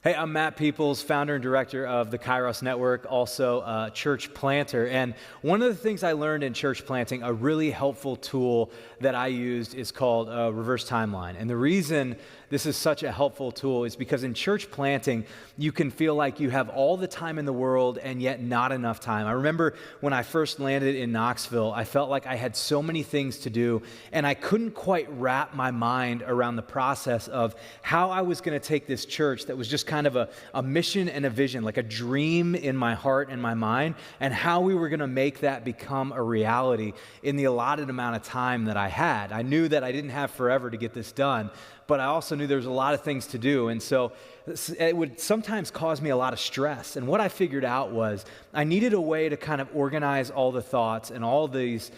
Hey, I'm Matt Peoples, founder and director of the Kairos Network, also a church planter. And one of the things I learned in church planting, a really helpful tool that I used is called a reverse timeline. And the reason this is such a helpful tool is because in church planting, you can feel like you have all the time in the world and yet not enough time. I remember when I first landed in Knoxville, I felt like I had so many things to do, and I couldn't quite wrap my mind around the process of how I was going to take this church that was just kind of a mission and a vision, like a dream in my heart and my mind, and how we were going to make that become a reality in the allotted amount of time that I had. I knew that I didn't have forever to get this done, but I also knew there was a lot of things to do, and so it would sometimes cause me a lot of stress. And what I figured out was I needed a way to kind of organize all the thoughts and all these,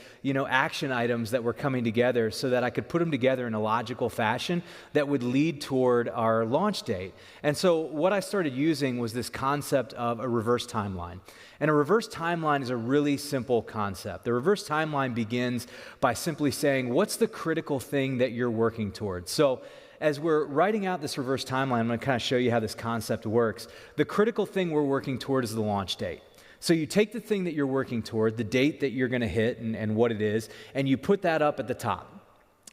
action items that were coming together so that I could put them together in a logical fashion that would lead toward our launch date. And so what I started using was this concept of a reverse timeline. And a reverse timeline is a really simple concept. The reverse timeline begins by simply saying, what's the critical thing that you're working towards? So as we're writing out this reverse timeline, I'm going to kind of show you how this concept works. The critical thing we're working toward is the launch date. So you take the thing that you're working toward, the date that you're going to hit and what it is, and you put that up at the top.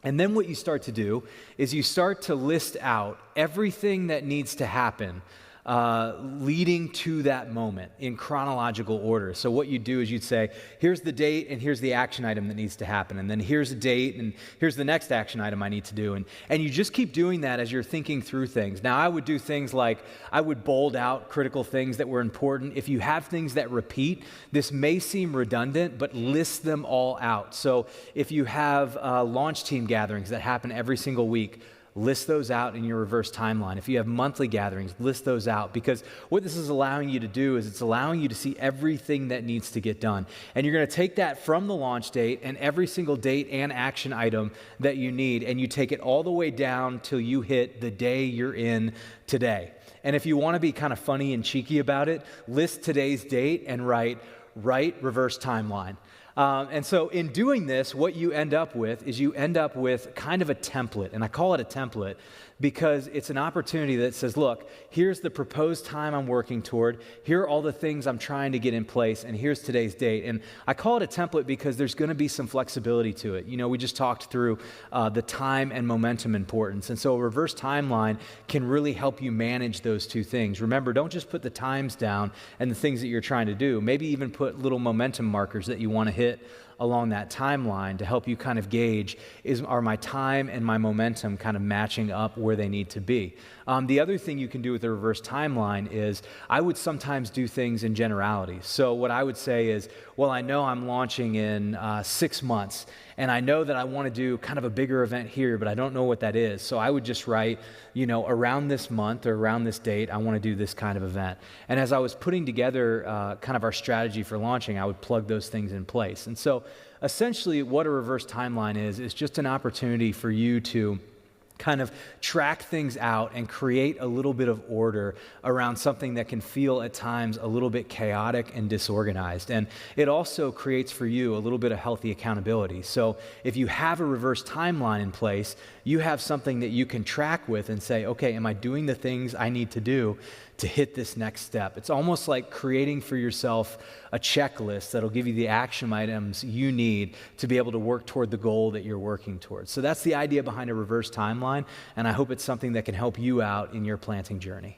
And then what you start to do is you start to list out everything that needs to happen leading to that moment in chronological order. So what you do is you'd say, here's the date and here's the action item that needs to happen. And then here's a date and here's the next action item I need to do. And you just keep doing that as you're thinking through things. Now, I would do things like I would bold out critical things that were important. If you have things that repeat, this may seem redundant, but list them all out. So if you have launch team gatherings that happen every single week, list those out in your reverse timeline. If you have monthly gatherings, list those out, because what this is allowing you to do is it's allowing you to see everything that needs to get done. And you're going to take that from the launch date and every single date and action item that you need, and you take it all the way down till you hit the day you're in today. And if you want to be kind of funny and cheeky about it, list today's date and write reverse timeline. And so in doing this, what you end up with is you end up with kind of a template. And I call it a template because it's an opportunity that says, look, here's the proposed time I'm working toward. Here are all the things I'm trying to get in place. And here's today's date. And I call it a template because there's going to be some flexibility to it. We just talked through the time and momentum importance. And so a reverse timeline can really help you manage those two things. Remember, don't just put the times down and the things that you're trying to do. Maybe even put little momentum markers that you want to hit along that timeline to help you kind of gauge, are my time and my momentum kind of matching up where they need to be? The other thing you can do with a reverse timeline is I would sometimes do things in generalities. So what I would say is, well, I know I'm launching in 6 months, and I know that I want to do kind of a bigger event here, but I don't know what that is. So I would just write, around this month or around this date, I want to do this kind of event. And as I was putting together kind of our strategy for launching, I would plug those things in place. And so essentially what a reverse timeline is just an opportunity for you to kind of track things out and create a little bit of order around something that can feel at times a little bit chaotic and disorganized. And it also creates for you a little bit of healthy accountability. So if you have a reverse timeline in place, you have something that you can track with and say, okay, am I doing the things I need to do to hit this next step? It's almost like creating for yourself a checklist that'll give you the action items you need to be able to work toward the goal that you're working towards. So that's the idea behind a reverse timeline, and I hope it's something that can help you out in your planting journey.